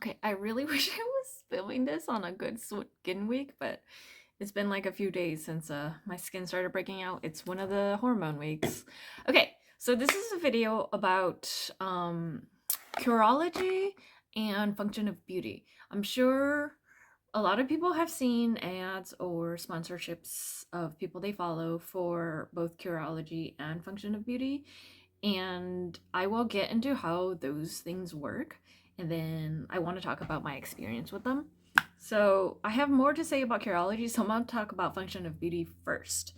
Okay, I really wish I was filming this on a good skin week, but it's been like a few days since my skin started breaking out. It's one of the hormone weeks. Okay, so this is a video about Curology and function of beauty. I'm sure a lot of people have seen ads or sponsorships of people they follow for both Curology and function of beauty, and I will get into how those things work, and then I want to talk about my experience with them. So I have more to say about Curology, so I'm going to talk about function of beauty first.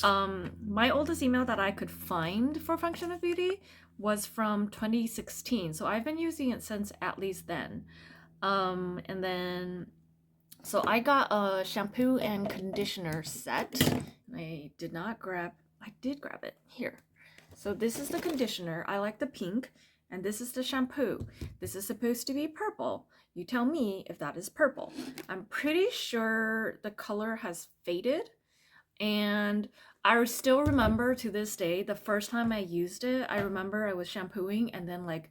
My oldest email that I could find for function of beauty was from 2016, so I've been using it since at least then. And then so I got a shampoo and conditioner set. I did grab it here. So this is the conditioner. I like the pink. And this is the shampoo. This is supposed to be purple. You tell me if that is purple. I'm pretty sure the color has faded. And I still remember to this day, the first time I used it, I remember I was shampooing, and then like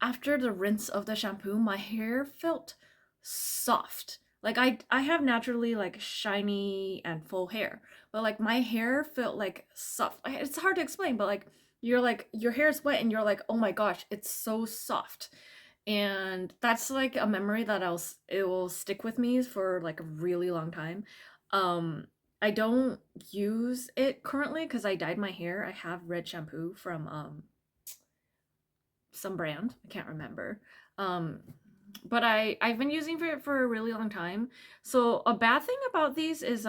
after the rinse of the shampoo, my hair felt soft. Like I have naturally like shiny and full hair, but like my hair felt like soft. It's hard to explain, but like your hair is wet and you're like, "Oh my gosh, it's so soft." And that's like a memory that it will stick with me for like a really long time. Um I don't use it currently because I dyed my hair. I have red shampoo from some brand, I can't remember. Um, but I've been using it for a really long time. So a bad thing about these is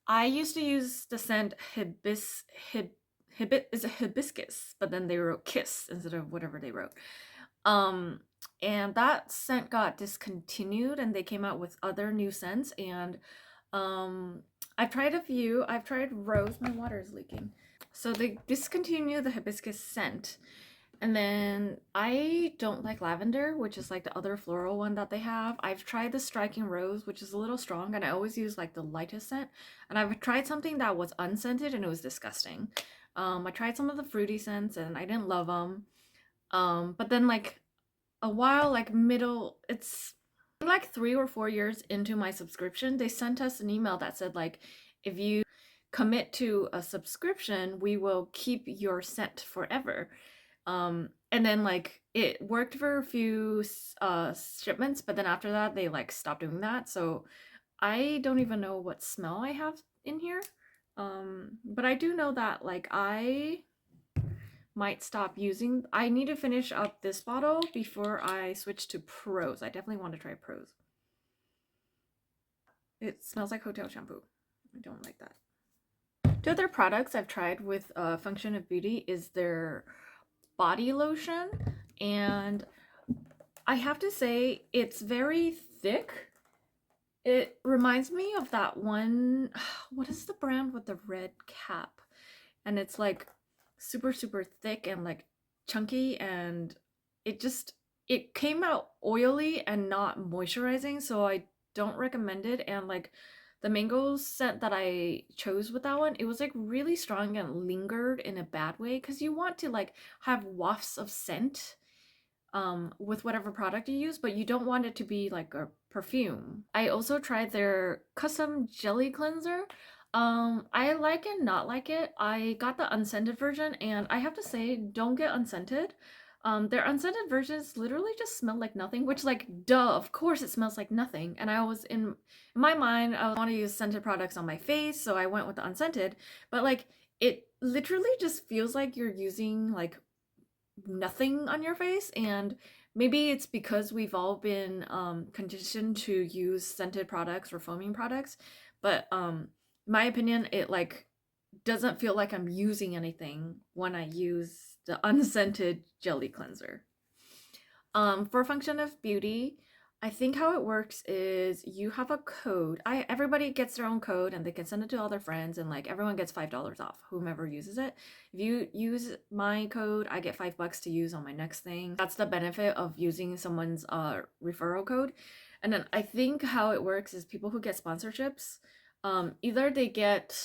I used to use the scent is a hibiscus, but then they wrote kiss instead of whatever they wrote. Um, and that scent got discontinued, and they came out with other new scents. And um, I've tried a few. I've tried rose. My water is leaking. So they discontinued the hibiscus scent. And then I don't like lavender, which is like the other floral one that they have. I've tried the striking rose, which is a little strong, and I always use like the lightest scent. And I've tried something that was unscented, and it was disgusting. I tried some of the fruity scents, and I didn't love them. But then like a while, like middle, it's like 3 or 4 years into my subscription, they sent us an email that said like, if you commit to a subscription, we will keep your scent forever. And then like it worked for a few shipments, but then after that they like stopped doing that. So I don't even know what smell I have in here. But I do know that like I might stop using. I need to finish up this bottle before I switch to Pros. I definitely want to try Pros. It smells like hotel shampoo. I don't like that. Two other products I've tried with Function of Beauty is their body lotion, and I have to say it's very thick. It reminds me of that one, what is the brand with the red cap? And it's like super super thick and like chunky, and it came out oily and not moisturizing, so I don't recommend it. And like the mango scent that I chose with that one, it was like really strong and lingered in a bad way, because you want to like have wafts of scent with whatever product you use, but you don't want it to be like a perfume. I also tried their custom jelly cleanser. I like it, not like it. I got the unscented version, and I have to say, don't get unscented. Their unscented versions literally just smell like nothing, which like, duh, of course it smells like nothing. And I was in my mind, I want to use scented products on my face, so I went with the unscented, but like, it literally just feels like you're using like nothing on your face. And maybe it's because we've all been conditioned to use scented products or foaming products, but my opinion, it like doesn't feel like I'm using anything when I use the unscented jelly cleanser. For Function of Beauty, I think how it works is you have a code. Everybody gets their own code, and they can send it to all their friends, and like everyone gets $5 off, whomever uses it. If you use my code, I get $5 to use on my next thing. That's the benefit of using someone's referral code. And then I think how it works is people who get sponsorships, either they get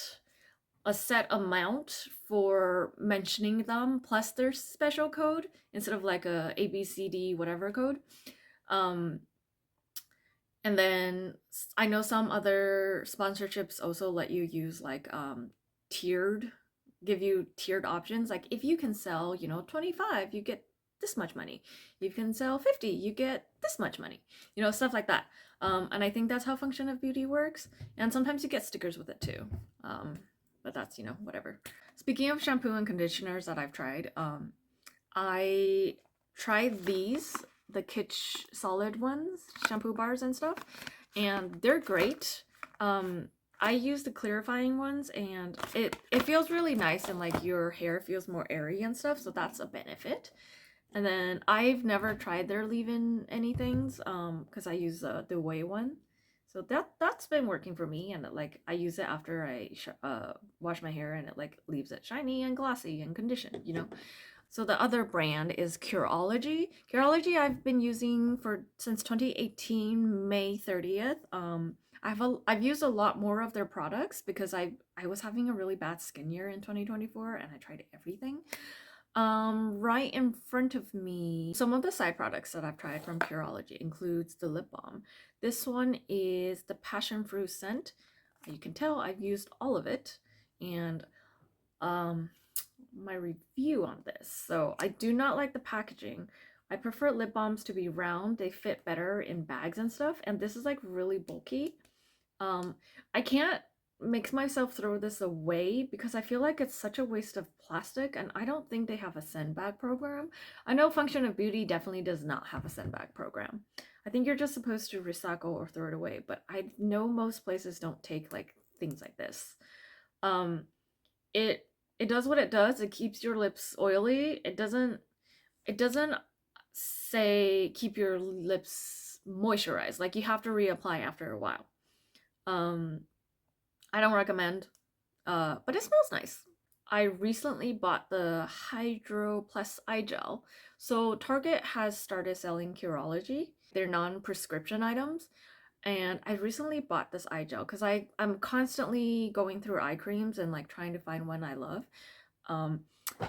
a set amount for mentioning them plus their special code instead of like a ABCD whatever code. Um, and then I know some other sponsorships also let you use like tiered, give you tiered options. Like if you can sell, 25, you get this much money. You can sell 50, you get this much money. Stuff like that. And I think that's how Function of Beauty works. And sometimes you get stickers with it too. But that's, whatever. Speaking of shampoo and conditioners that I've tried, I tried these, the Kitsch solid ones, shampoo bars and stuff, and they're great. I use the clarifying ones, and it feels really nice, and like your hair feels more airy and stuff, so that's a benefit. And then I've never tried their leave-in anythings, because I use the Way one, so that's been working for me, and like I use it after I wash my hair, and it like leaves it shiny and glossy and conditioned. So the other brand is Curology. Curology I've been using since 2018, May 30th. I've used a lot more of their products because I was having a really bad skin year in 2024 and I tried everything. Right in front of me, some of the side products that I've tried from Curology includes the lip balm. This one is the passion fruit scent. You can tell I've used all of it, and my review on this. So I do not like the packaging. I prefer lip balms to be round. They fit better in bags and stuff. And this is like really bulky. I can't make myself throw this away because I feel like it's such a waste of plastic, and I don't think they have a send back program. I know Function of Beauty definitely does not have a send back program. I think you're just supposed to recycle or throw it away, but I know most places don't take like things like this. Um, it it does what it does. It keeps your lips oily. It doesn't say keep your lips moisturized. Like you have to reapply after a while. Um I don't recommend, but it smells nice. I recently bought the Hydro Plus Eye Gel. So Target has started selling Curology. They're non-prescription items. And I recently bought this eye gel because I'm constantly going through eye creams and like trying to find one I love. Um,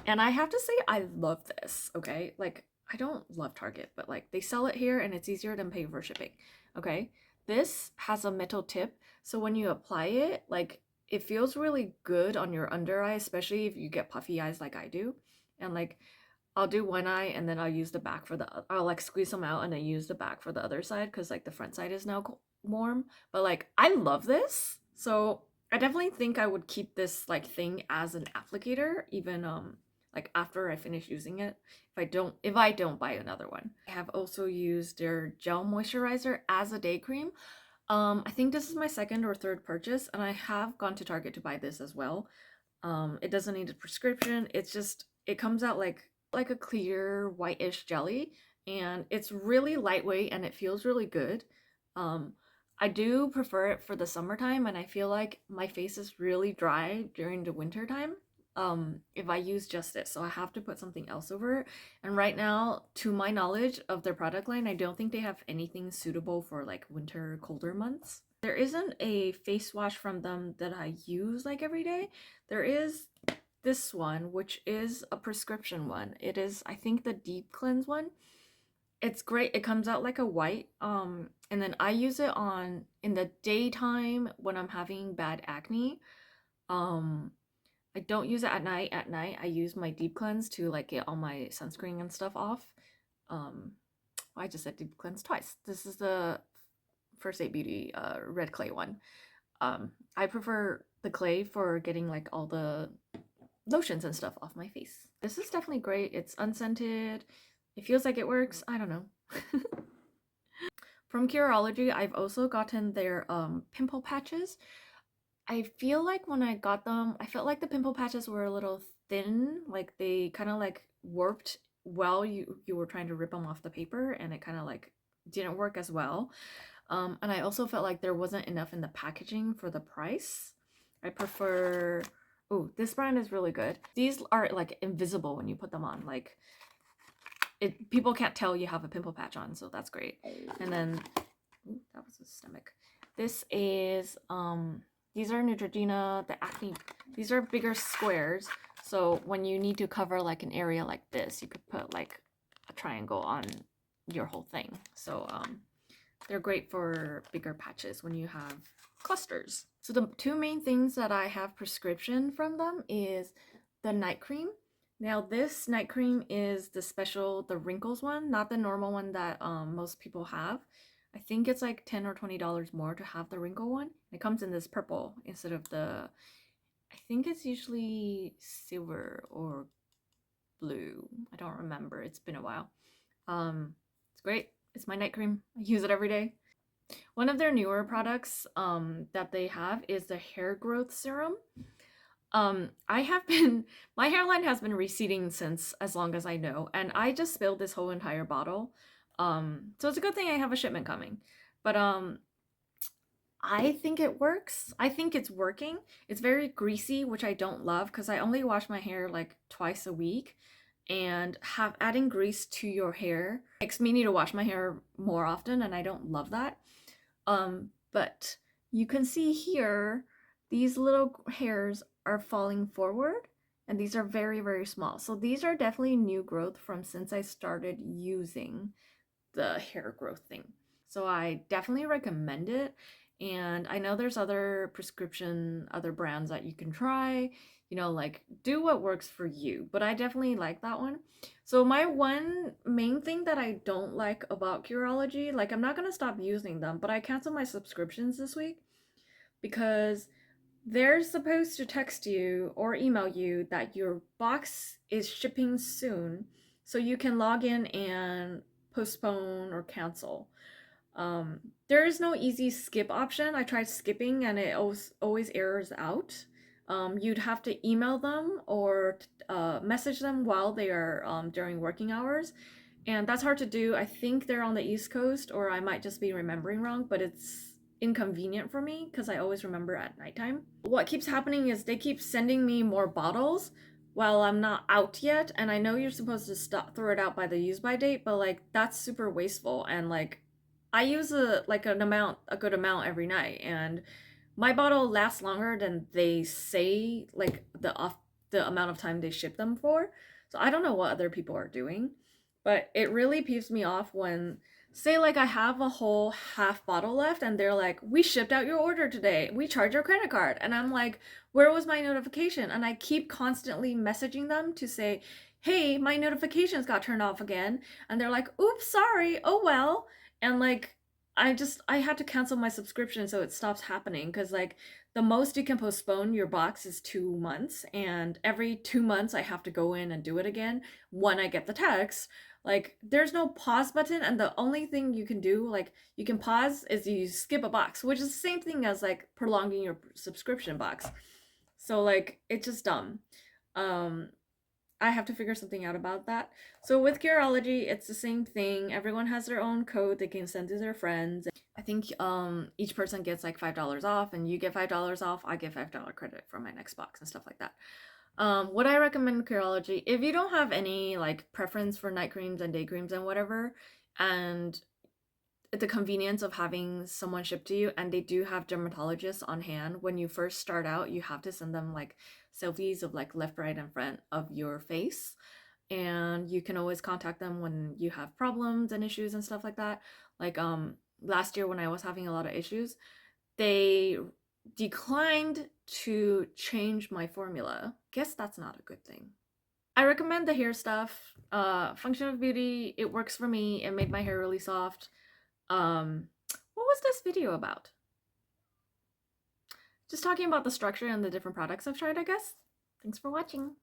and I have to say I love this, okay? Like I don't love Target, but like they sell it here and it's easier than pay for shipping, okay? This has a metal tip, so when you apply it, like it feels really good on your under eye, especially if you get puffy eyes like I do. And like I'll do one eye and then I'll use the back for I'll like squeeze them out and then use the back for the other side because like the front side is now warm. But like I love this. So I definitely think I would keep this like thing as an applicator even like after I finish using it if I don't buy another one. I have also used their gel moisturizer as a day cream. I think this is my second or third purchase and I have gone to Target to buy this as well. It doesn't need a prescription. It's just it comes out like a clear whitish jelly, and it's really lightweight and it feels really good. Um, I do prefer it for the summertime, and I feel like my face is really dry during the winter time. If I use just it, so I have to put something else over it. And right now, to my knowledge of their product line, I don't think they have anything suitable for like winter, colder months. There isn't a face wash from them that I use like every day. There is this one, which is a prescription one. It is, I think, the deep cleanse one. It's great. It comes out like a white. And then I use it on in the daytime when I'm having bad acne. Um, I don't use it at night. At night, I use my deep cleanse to like get all my sunscreen and stuff off. Um, I just said deep cleanse twice. This is the First Aid Beauty red clay one. I prefer the clay for getting like all the lotions and stuff off my face. This is definitely great. It's unscented. It feels like it works. I don't know. From Curology, I've also gotten their pimple patches. I feel like when I got them, I felt like the pimple patches were a little thin, like they kind of like warped while you were trying to rip them off the paper, and it kind of like didn't work as well. And I also felt like there wasn't enough in the packaging for the price. I prefer, oh, this brand is really good. These are like invisible when you put them on. Like people can't tell you have a pimple patch on, so that's great. And then, ooh, that was a stomach. This is These are Neutrogena, the acne. These are bigger squares. So when you need to cover like an area like this, you could put like a triangle on your whole thing. So they're great for bigger patches when you have clusters. So the two main things that I have prescription from them is the night cream. Now this night cream is the special, the wrinkles one, not the normal one that most people have. I think it's like $10 or $20 more to have the wrinkle one. It comes in this purple instead of the, I think it's usually silver or blue. I don't remember. It's been a while. It's great. It's my night cream. I use it every day. One of their newer products that they have is the hair growth serum. I have been, my hairline has been receding since as long as I know, and I just spilled this whole entire bottle. So it's a good thing I have a shipment coming. But I think it works. I think it's working. It's very greasy, which I don't love because I only wash my hair like twice a week, and adding grease to your hair makes me need to wash my hair more often, and I don't love that. But you can see here, these little hairs are falling forward, and these are very, very small. So these are definitely new growth from since I started using the hair growth thing. So I definitely recommend it. And I know there's other prescription, other brands that you can try, you know, like do what works for you. But I definitely like that one. So my one main thing that I don't like about Curology, like I'm not going to stop using them, but I canceled my subscriptions this week because they're supposed to text you or email you that your box is shipping soon so you can log in and postpone or cancel. There is no easy skip option. I tried skipping and it always errors out. You'd have to email them or message them while they are during working hours. And that's hard to do. I think they're on the East Coast, or I might just be remembering wrong, but it's inconvenient for me because I always remember at nighttime. What keeps happening is they keep sending me more bottles while I'm not out yet, and I know you're supposed to throw it out by the use by date, but like that's super wasteful, and like I use a good amount every night, and my bottle lasts longer than they say, like the amount of time they ship them for. So I don't know what other people are doing, but it really peeves me off when, say, like I have a whole half bottle left and they're like, we shipped out your order today, we charge your credit card, and I'm like, where was my notification? And I keep constantly messaging them to say, hey, my notifications got turned off again, and they're like, oops, sorry, oh well. And like I had to cancel my subscription so it stops happening, because like the most you can postpone your box is 2 months, and every 2 months I have to go in and do it again when I get the text. Like there's no pause button, and the only thing you can do, like you can pause, is you skip a box, which is the same thing as like prolonging your subscription box. So like it's just dumb. um I have to figure something out about that. So with Curology, it's the same thing. Everyone has their own code they can send to their friends. I think each person gets like $5 off, and you get $5 off, I get $5 credit for my next box and stuff like that. What I recommend Curology, if you don't have any like preference for night creams and day creams and whatever, and the convenience of having someone shipped to you, and they do have dermatologists on hand. When you first start out, you have to send them like selfies of like left, right, and front of your face, and you can always contact them when you have problems and issues and stuff like that. Like last year when I was having a lot of issues, they declined to change my formula. Guess that's not a good thing. I recommend the hair stuff. Function of Beauty, it works for me. It made my hair really soft. What was this video about? Just talking about the structure and the different products I've tried, I guess. Thanks for watching.